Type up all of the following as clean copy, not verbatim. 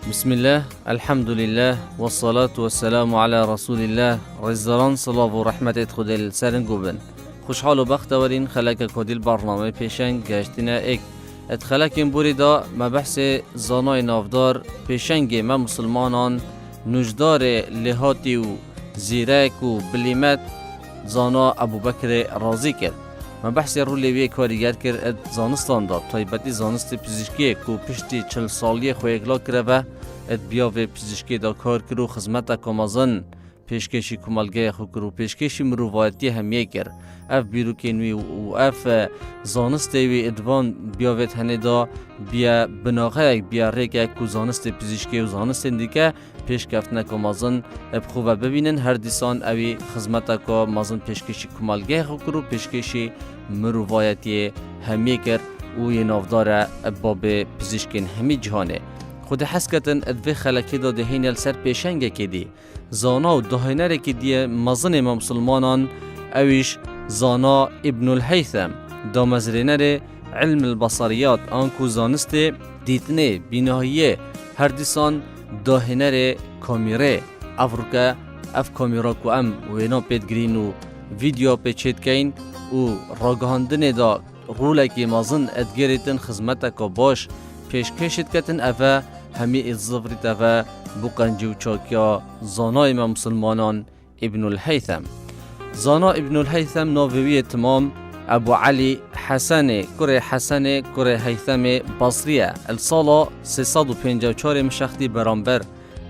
بسم الله الحمد لله والصلاة والسلام على رسول الله رزران صلاة و رحمت خدا سرنگوبن خوشحال و بختورین خلک کدیل برنامه پیشنگ گشتینه ایک اتخلکیم بوری دا مبحث زانای نافدار پیشنگ ما مسلمانان نجدار لحاتی و زیرک و بلیمت زانا ابو بکر رازی کرد. مبحث رولی وی کاریگر کرد زانستان داد تایبتی زانست پزشکی کو پشتی 40 سالی خویگلا کرده و بیا و پزشکی دا کار کرو خدمت کامازن پیشکشی کمالگه خو کرو پیشکشی مروایتی همیه کرد اف بیروکینوی و اف زانست وی ادوان بیا و تنه دا بیا بناغه بیا ریک کو زانست پزشکی و زانست دیگه پیشکفتن کامازن خوب ببینن هر دیسان اوی خدمت کامازن پیشکشی کمالگه خو کرو پیشکشی مروایتی همیه کرد و یه نافدار باب پزشکین همی جهانه خود حس کتن ادوی خلکی دا دهین السر پیشنگه که دی زانا و دهینره که دی مزن ما مسلمانان اویش زانا ابن الهیثم دا مزرینر علم البصریات آنکو زانست دیتنه بیناهیه هر دیسان دهینر کامیره افرکه اف کامیرا کو ام وینا پید گرین و ویدیو پیچید کین و راگهاندن دا رولکی مازن ادگریتن خدمت که باش پیشکشید کتن اوه همی ازفریت اوه بقنجی و چاکیا زانای ما مسلمانان ابن الهیثم زانا ابن الهیثم ناویوی تمام ابو علی حسن کره هیثم بصریه السالا 354 مشختی برانبر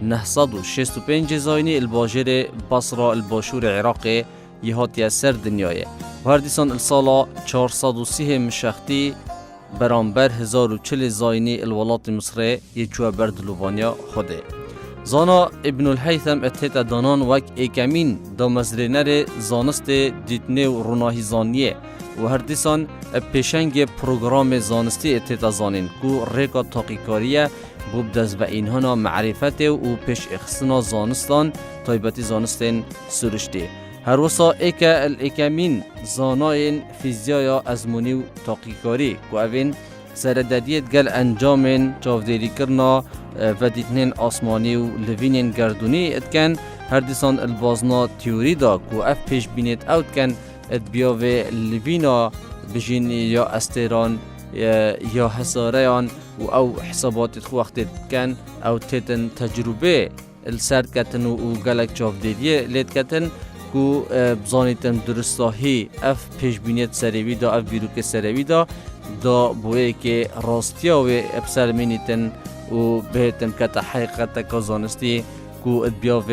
965 زاینی الباجر بصره الباشور عراقی یهاتی سر دنیای و هر دیسان السالا 430 مشختی برانبر 1040 زاینی الولات مصر یچوه بردلوانیا خوده زانا ابن الهیثم اتهت دانان وک ایکمین دا مزرینر زانست دیتنه و روناهی زانیه و هر دیسان پیشنگ پروگرام زانستی اتهت زانین کو ریکا تاقیکاریه بوب دست و اینهانا معرفت و پیش اخصنا زانستان تایبتی زانستین سرشتی هر وسا ایکمین زاناین فیزیایا ازمونی و تاقیکاری کو اوین سردادیت گل انجامن چاودیری کرنا و دیتنین آسمانی و لوینین گردونی اتکن هر دیسان البازنا تیوری دا کو اف پیش بینید اوت کن ات بیاوه لوینا بجین یا استیران یا حساریان و او حسابات خو وقت کن او تیتن تجربه السرد کتن و گلک چاودیری لید کتن کو بزانیتن درستاهی اف پیش بینید سریوی دا اف بیروک سریوی دا بوئے که راستیا و ابسر مینیتن و بهتن کتا حقیقت کازانستی کو ادبیا و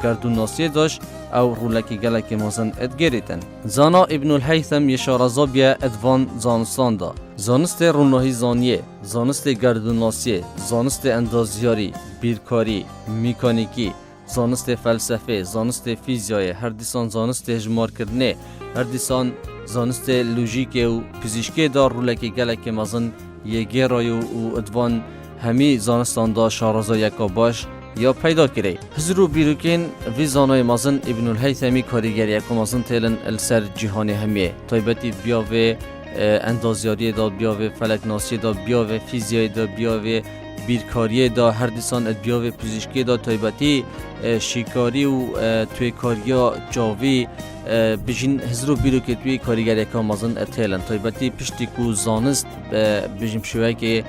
گردون ناسیه داشت او رولکی گلکی مازن ادگریتن زانا ابن الهیثم یشارزابیا ادوان زانستان دا زانست روناهی زانیه زانست گردون ناسیه زانست اندازیاری بیرکاری میکانیکی زانست فلسفه زانست فیزیای هر دیسان زانست هجمار کردنه هر دیسان زانست لوژیک و پزشکی دار رولکی گلک مازن یگه رای و ادوان همی زانستان دا شارزا یکا باش یا پیدا کری هزرو بیروکین وی زانای مازن ابن الهیثمی کاریگر یکا مازن تیلن السر جهانی همیه تایبتی بیا و اندازیاری دا بیا و فلک ناسی دا بیا و فیزیای دا بیا و بیرکاری دا هر دیسان بیا و پزشکی دا تایبتی شیکاری و توی کاریا جاوی بجین هزرو بیرو که توی کاریگر یکا مازن اتیلن تایبتی پشتی کو زانست بجیم شوه که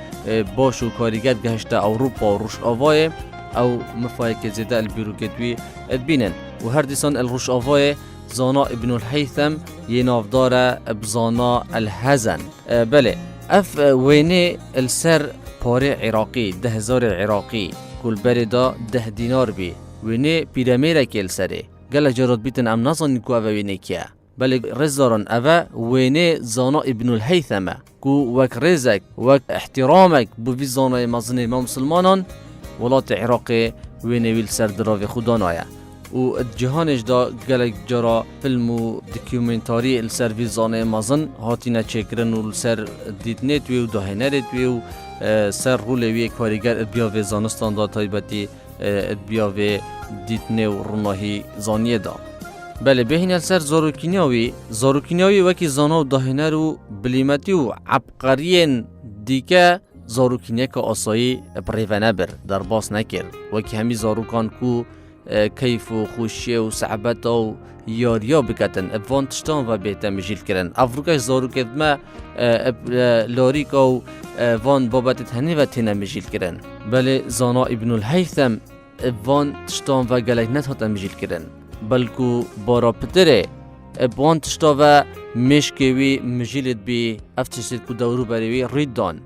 باش و کاریگر گهشته اوروپا و روش آوای او مفای که زیده البیرو که توی ادبینن و هر دیسان الروش آوای زانا ابن الهیثم یه نافدار بزانا الهزن بله اف وینه السر پاره عراقی 10,000 عراقی کل بردا 10 دینار بی وینه پیرمیره که السره گل جرات بیتن ام نظن کو اوه وینه کیا بله رزدارن اوه وینه زانا ابن الهیثمه کو وک رزک وک احترامک بو وی زانای مزنه ما مسلمانان ولات عراقی وینه ویل سر دراوی خودانایه و جهانش دا گلک جرا فیلم و دکیومنتاری السر وی زانای مزن هاتی نچکرن و السر دیتنیت وی و داهنرت وی و سر رولوی کاریگر ادبیا و زانستان دا تایبتی ادبیا و دیتنه و روناهی زانیه دا بله بهین السر زاروکینیاوی وکی زانا و داهنر و بلیمتی و عبقرین دیگه زاروکینه که آسایی پریوانه بر در باس نکر وکی همی زاروکان کو کیف و خوشی و صحبت و یاریا بکتن وان تشتان و بیتا مجیل کرن افروکش زاروکت ما لاریک و وان بابت هنی و تینا مجیل کرن بله زانا ابن الهیثم وان تشتان و گلک نتاتا مجیل کرن بلکو بارا پتره وان تشتا و مشکوی مجیلت بی افتشت کو دورو بریوی ریدان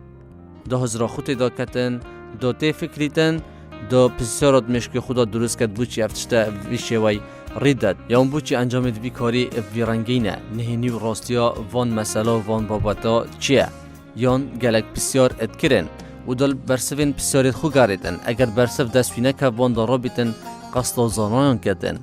دا هزرا خوتی دا کتن دا تی فکریتن دا پسیارات مشکی خدا درست کد بوچی افتشتا ویشه وی ریدد یا اون بوچی انجامت بی کاری ویرنگینه نهینی و راستیا وان مسئله و وان بابتا چیه یان گلک پسیار ادکرن و دل برسفین پسیارت خو گاریتن اگر برسف دست بینه که وان دارا بیتن قصد زانایان کتن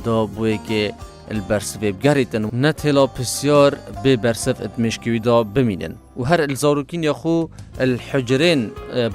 دا بوی که البرسف بگریتن و نتهلا پسیار به برسف اتمشکوی دا بمینن و هر الزاروکین یا خو الحجرین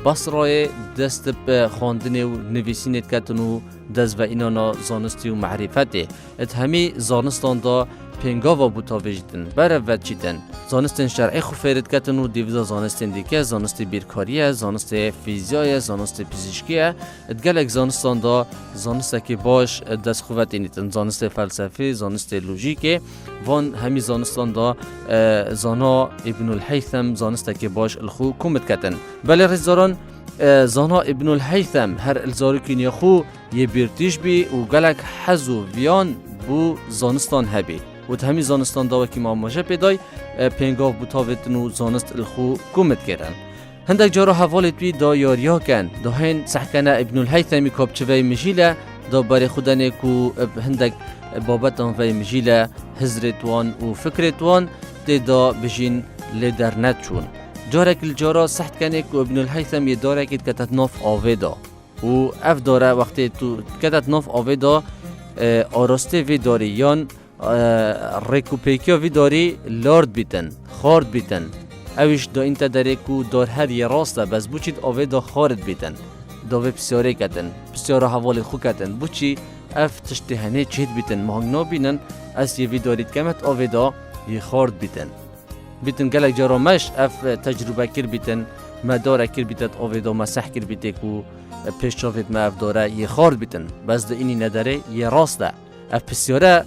بصرای دست به خواندن و نویسینت کتن و دست و اینانا زانستی و معرفته ات همی زانستان دا پنگاوا بوتا ویجتن بره ود چیتن زانستن شرعی خو فیرد کتن و دیویدا زانستن دیگه زانست بیرکاریه زانست فیزیایه زانست پزشکیه ات گلک زانستان دا زانسته که باش دست خوبت اینیتن زانست فلسفی زانست لوژیکه وان همی زانستان دا زانا ابن الهیثم زانسته که باش الخو کمت کتن بله رزداران زانا ابن الهیثم هر الزاروکین یا خو یه بیرتیش بی و گلک حزو ویان بو زانستان هبی و همی زانستان دا وکی ماماشه پیدای پنگاو بوتاویتن و زانست الخو کمت کرن هندک جارا حوالت بی دا یاریا کن دا هین سحکنه ابن الهیثمی کابچوی مجیله دا باری خودنه کو هندک بابتان وی مجیله حضرتوان و فکرتوان دا بجین لیدر نتشون جارک الجارا سحت کنه که ابن الهیثم یه داره که کتت ناف آوه دا و اف داره وقتی تو کتت ناف آوه دا آراسته وی داری یان ریکوپیکیا وی داری لارد بیتن خارد بیتن اوش دا اینتا داره که دار هر یه راسته بس بوچید آوه دا خارد بیتن دا وی پسیاره کتن پسیاره حوال خو کتن بوچی اف تشتهنه چید بیتن مهنگ نابینن از یه وی دارید کمت آوه دا یه خارد بیتن بیتن گلک جارا مش اف تجربه کر بیتن مداره کر بیتت آویدا مسح کر بیته کو پیش چاوید ما اف داره یه خارد بیتن بس ده اینی نداره یه راسته اف پسیاره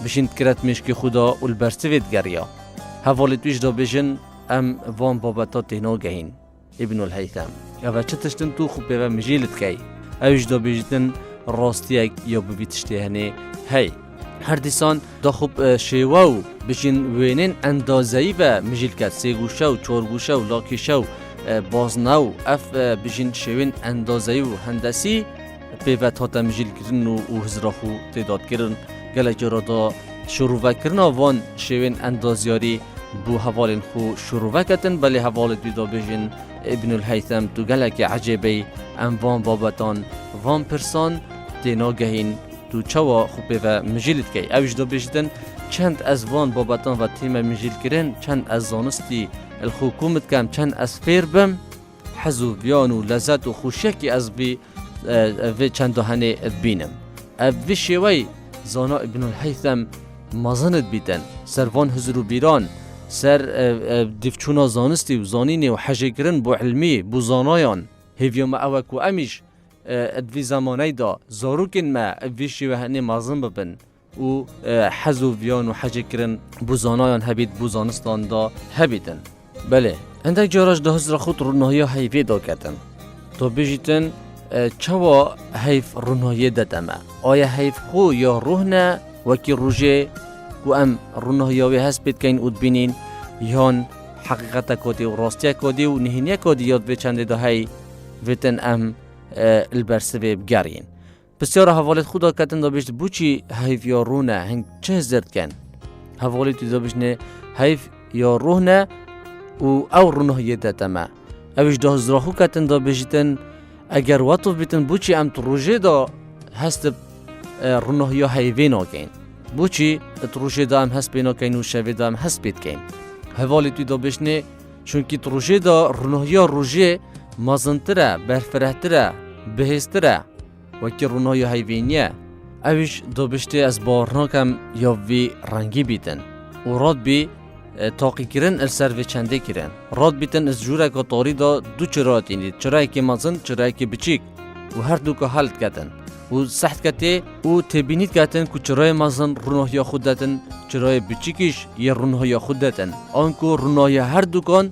بشین کرد مشکی خدا و البرسوید گریا حوالت بیش دا بشن ام وان بابتا تهنا گهین ابن الهیثم اوه چه تشتن تو خوب به مجیلت کی اوش دا بشتن راستیک یا ببیتشته هنه هی هر دیسان دا خوب شیوو بشین وینن اندازه‌ای و مجیل کد سه گوشه و چهار گوشه و لاکیشه و بازناو اف بشین شیوین اندازه‌ای و هندسی پیوت هاتا مجیل کرن و هزراخو تعداد کرن گلک جارا دا شروع کرن وان شیوین اندازیاری بو حوالین خو شروع کتن بلی حوالت بیدا بشین ابن الهیثم تو گلک عجیبی ام وان بابتان وان پرسان دینا گهین تو چوا خوبه و مجیلت کی اوش دا بجدن چند از وان بابتان و تیم مجیل کرن چند از زانستی الحکومت کم چند از فیر بم حزو بیان و لذت و خوشکی از بی و چند دهنه بینم اوی شوی زانا ابن الهیثم مازند بیتن سر وان هزرو بیران سر دفچونا زانستی و زانینی و حجه کرن بو علمی بو زانایان هیویوم اوک و امیش ادوی زمانی دا زاروکن ما ادویشی و هنی مازن ببن و حزو ویان و حجه کرن بوزانایان هبید بوزانستان دا هبیدن بله اندک جاراج دا هزر خود رونایی حیفی دا کتن تا بجیتن چوا حیف رونایی دادمه آیا حیف خو یا روح نه وکی روژه و ام رونایی هست بید که این اود بینین یان حقیقت کدی و راستی کدی و نهینی کدی یاد به چنده دا هی ویتن ام البرسوی بگرین بسیار حوالت خدا کتن دا بشت بوچی حیف یا روح نه هنگ چه زرد کن حوالت دا بشنه حیف یا روح نه و او رونایی دادمه اوش دا هزراخو کتن دا بشتن اگر وطف بیتن بوچی ام تو روژه دا هست رونایی حیوی ناکین بوچی تو روژه دا هم هست بیناکین و شوی دا هم هست بید کین حوالی توی دا بشنه چونکی تو روژه دا رونایی روژه مازنتره برفرهتره بهستره وکی رونایی حیوینیه اوش دا بشته از بارناکم یا وی رنگی بیتن و راد بی تاقی کرن السر و چنده کرن راد بیتن از جوره که طاری دا دو چرایت اینید چرایی که مزن چرایی که بچیک و هر دو که حلت کتن و سخت کته و تبینید کتن که چرای مزن روناهی خود دتن چرای بچیکش یه روناهی خود دتن آنکو روناهی هر دو کن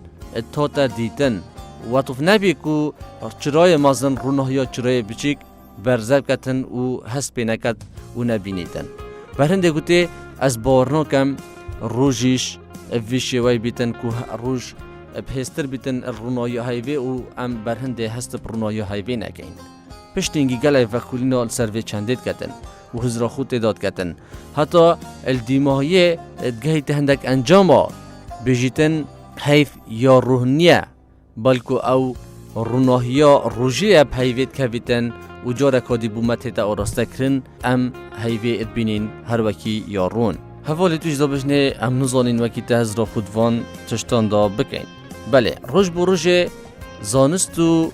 تا دیتن و توف نبی که چرای مزن روناهی چرای بچیک برزب کتن و هست پینکت و نبینیدن برهنده گوته از باورنا کم روژیش ویشی وای بیتن که روژ بهستر بیتن رونایی هایوی و ام برهنده هست رونایی هایوی نگین پشتینگی گلای وکولینا السروی چندید کتن و هزرا خود داد کتن حتی الدیماهی ادگاهی تهندک انجاما بجیتن حیف یا روحنیه بلکو او رونایی روژی اب هایوید که بیتن و جارا کادی بومت تا آراسته کرن ام هایوی ادبینین هر وکی یا رون حوالی توش دا بشنه ام نزانین وکی تهز را خودوان تشتان دا بکن بله روش بو روش زانست و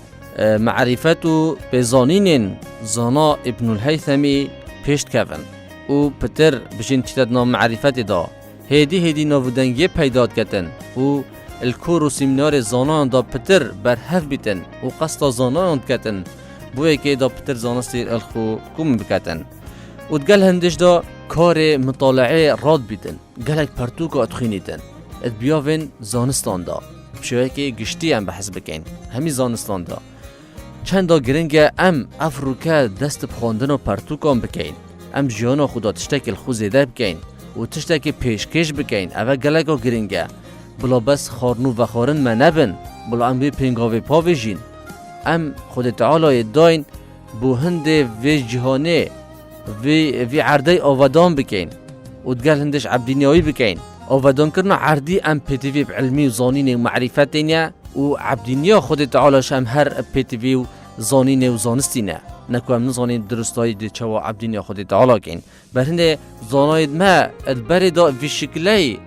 معرفت و بزانین زانا ابن الهیثمی پیشت کفن و پتر بشین چیتد نام معرفت دا هیدی ناودنگی پیداد کتن و الکور و سیمینار زانان دا پتر برحف بیتن و قصد زانان کتن بوی که دا پتر زانستی الخو کم بکتن و دگل هندش دا کار مطالعه راد بیتن گلک پرتوک ادخینیتن اد بیاوین زانستان دا بشوه که گشتی هم بحث بکن همی زانستان دا چند دا گرنگه ام افروکه دست بخواندن و پرتوک هم بکن ام جیانا خدا تشتک الخو زیده بکن و تشتک پیشکش بکن اوه گلک ها گرنگه بلا بس خارنو و خارن منبن بلا ام بی پنگاوی پاوی جین ام خود تعالی داین بو هند وی جهانه وی عردی آودان بکن و دگل هندش عبدینیایی بکن آودان کرنا عردی ام پیتوی بعلمی و زانین و معرفت اینه و عبدینیا خود تعالیش هم هر پیتوی و زانین و زانستینه نکو هم نزانین درستایی دی چوا عبدینیا خود تعالی کن برهنده زاناید ما البردا وی شکلی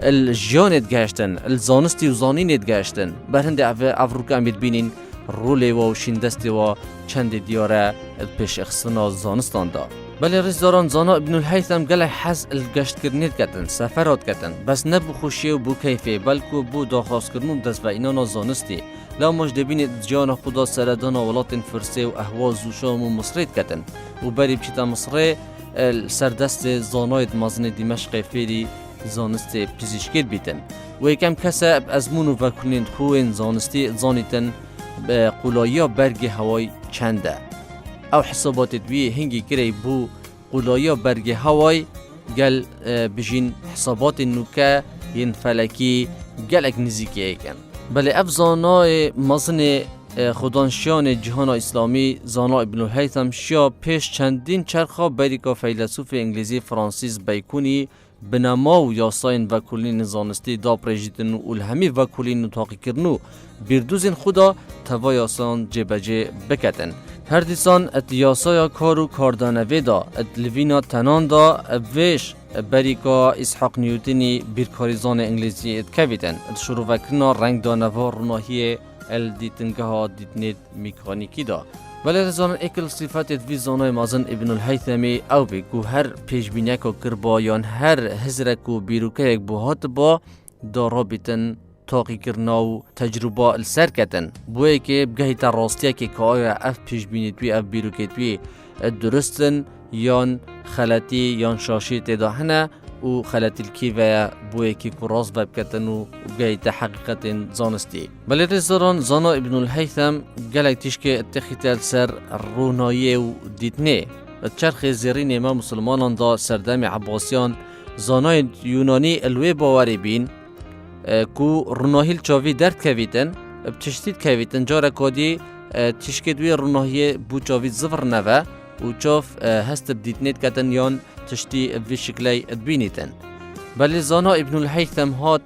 الجیانت گشتن الزانستی و زانینت گشتن برهنده افروکا هم بینین رولی و شیندستی و چند دیاره پیش اخصنا زانستان دا بله رزداران زانا ابن الهیثم گله حس الگشت کرنید کتن سفرات کتن بس نه بو خوشی و بو کیفی بلکو بو داخواست کرنون دست و اینا زانستی لا مش دبینید جان خدا سردان ولات فرسه و اهواز و شام و مصریت کتن و بری بچیتا مصره سردست زانایت مازن دمشق فیری زانست پزشکید بیتن و یکم کسا ازمون و کنین خوین زانستی زانیتن قولایی برگ هوای چنده او حسابات دوی هنگی کری بو قولایی برگ هوای گل بجین حسابات نوکه ین فلکی گلک نزیکی ایکن بله اف زانای مزن خودانشیان جهان اسلامی زانا ابن الهیثم شیا پیش چندین چرخا بریکا فیلسوف انگلیزی فرانسیس بیکونی بنما و یاساین و کلین زانستی دا پریجیدن و الهمی و کلین تاقی کرنو بیردوزین خدا توا یاسان جبجه بکتن هر دیسان ات یاسایا کارو کاردانوی دا ات لوینا تنان دا ویش بریکا اسحاق نیوتنی بیرکاریزان انگلیزی ات کویتن ات شروع وکرنا رنگ دانوا روناهی ال دیتنگه ها دیتنید میکانیکی دا ولی رزان اکل صفات وی زانای مازن ابن الهیثمی او بگو هر پیشبینیک و کربا یا هر هزرک و بیروکه یک بوهات با دارا بیتن تاقی کرنا و تجربه السر کتن بوی که بگهی تا راستیه که آیا اف پیشبینی توی اف بیروکه توی درستن یان خلطی یان شاشی تداهنه و خلطی الكيفة بويكي كراس بابكتن و بجاي تحقيقة زانستي بل رزاران زانا ابن الهيثم قالك تشكي اتخذ سر روناية و ديتني الچرخ زيرين ما مسلمان دا سردام عباسيان زانای یونانی الوی باوری بین کو روناهیل چاوی درد کویتن بتشتید کویتن جارا کادی تشکید وی روناهی بو چاوی زفر نوه و چاف هست بدیتنیت کتن یان تشتی وی شکلی ادبینیتن بلی زانا ابن الهیثم هات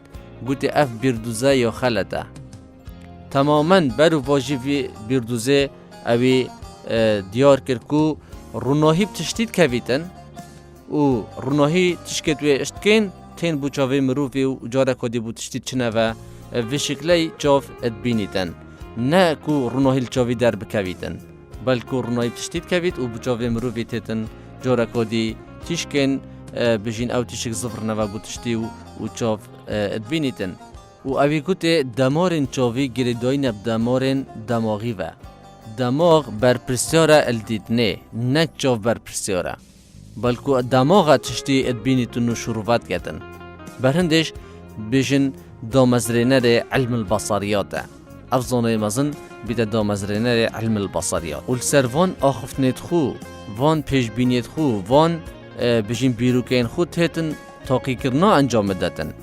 گوتی اف بیردوزه یا خلطه تماما برو واجی وی بیردوزه اوی دیار کرکو روناهی بتشتید کویتن و روناهی تشکید وی اشتکین تین بو چاوی مروفی و جارا کادی بو تشتید چنوه وی شکلی چاف ادبینیتن نه کو روناهی چاوی در بکویتن بلکو روناهی تشتید کوید و بو چاوی مروفی تیتن جارا کادی تشکین بجین او تیشک زفر نوا گوتشتی و چاف ادبینیتن و اوی گوته دمارن چاوی گریدوی نب دمارن دماغی و دماغ بر پرسیاره الدیدنه نک چاو بر پرسیاره بلکو دماغ تشتی ادبینیتن و شروفات گتن برهندش بجن دامزرینر علم البصریات افزانه مزن بیده دامزرینر علم البصریات و السروان آخفتنیت خو وان پیش بینیت خو وان بجین بیروکین خو تیتن تاقی کرنا انجام دادن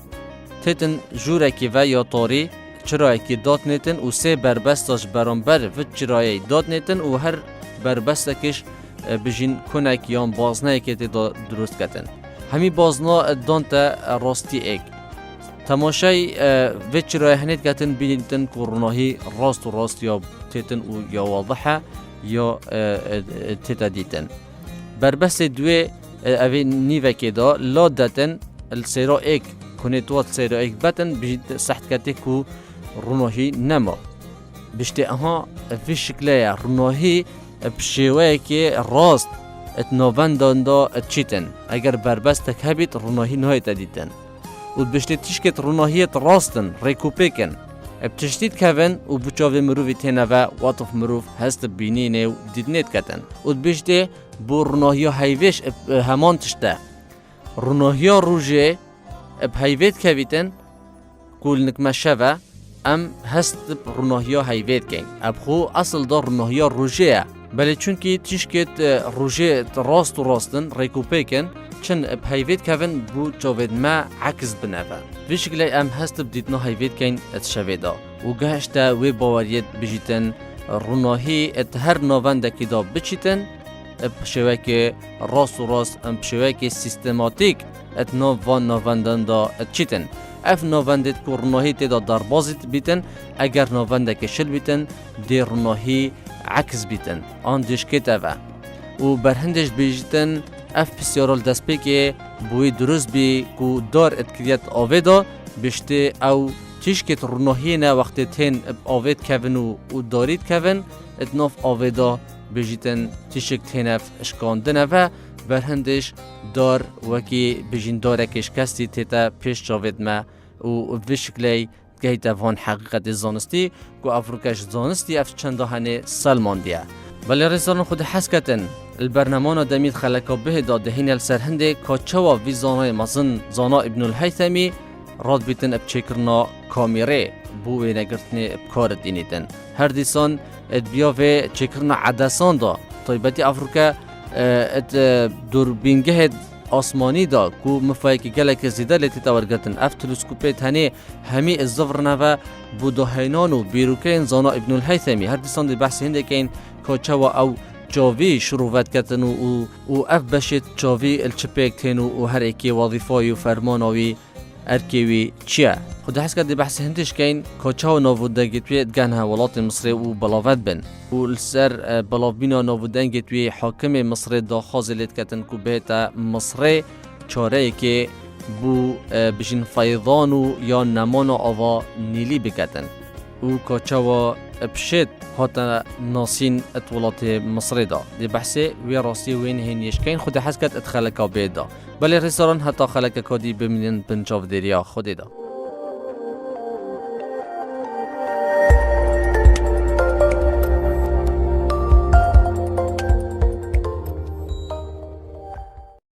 تیتن جورکی و یا طاری چرایکی داد نیتن و سه بربستاش برانبر و چرایی داد نیتن و هر بربستکش بجین کنک یا بازنه که درست کتن همی بازنا دانتا راستی ایک تماشای و چرای هنید کتن بینیتن کروناهی راست یا تیتن و یا واضحه یا تیتا دیتن بربست دوی اوی نیوه که دا لا داتن السیرا ایک کنیتوات سیرا ایک باتن بجید سحت کتی که روناهی نما بشتی اها فی شکلی روناهی بشیوه که راست اتنوان داندا اتچیتن اگر بربستک هبید روناهی نهایت دیتن و بشتی تشکت روناهیت راستن ریکوپیکن بتشتید کهون و بچاوی مروفی تینه و واطف مروف هست بینینه و دیدنیت کتن و بشتی بو روناهی حیویش همان تشته روناهی روژه بحیویت کویتن کول نکمشه و ام هست روناهی حیویت کن ابخو اصل دار روناهی روژه بله چونکی تشکت روژه راست و راستن ریکوپیکن چن بحیویت کهون بو چاوید ما عکس بنفه به شکلی ام هست بدیدنا حیویت کن اتشویدا و گهشتا وی باوریت بجیتن روناهی ات هر نوانده که دا بچیتن بشوه که راست و راست بشوه که سیستماتیک ات نواندن دا اتچیتن اف نواندت که روناهی تیدا دربازیت بیتن اگر نوانده که شل بیتن دی روناهی عکس بیتن آن دشکت اوه و برهندش بیجیتن اف بسیارال دست پی که بوی درست بی که دار اتکریت آوه دا بشته او تیشکت روناهی نه وقتی تین آوید کون و دارید کون اتناف آوه دا بجیتن تیشک تینف اشکاندنه و برهندش دار وکی بجین دارکش کسی تیتا پیش جاوید ما و بشکلی گهیت وان حقیقت زانستی که افروکش زانستی اف چنده هنه سلمان دیه ولی رسالن خود حس کتن البرنامه دمید خلقا به دادهین السرهنده که چوا وی زانای مزن زانا ابن الهیثمی راد بیتن ابچکرنا کامیره بوی نگرتنی ابکار دینیتن هر دیسان ادبیا و چکرنا عدسان دا طیبتی افریقا اد دوربینگه آسمانی دا که مفایکی گلک زیده لیتی تورگتن اف تلسکوپیت هنی همی ازدفرنه و بودهینان و بیروکین زانا ابن الهیثمی هر دیسان دی بحثی هنده که این که چوا او چاوی شروعات کتن و اف بشت چاوی الچپیک تین و هر ایکی وظیفای و فرمانوی ارکیوی چیه؟ خود حس کرد بحث هندش کین کاچاو ناودنگی توی گنه ولات مصر و بلاوت بن و السر بلاوینا ناودنگی توی حاکم مصر دا خازلت کتن کو بهتا مصر چاره که بو بجین فیضان و یا نمان آوا نیلی بکتن و کاچاو بشت هاتا ناسین اتولات مصر دا دی بحثی وی راستی وین هنیش کین خود حس کرد اتخلقا بیدا بله رسالان حتی خلق کادی بمینن پنجاو دریا خودی دا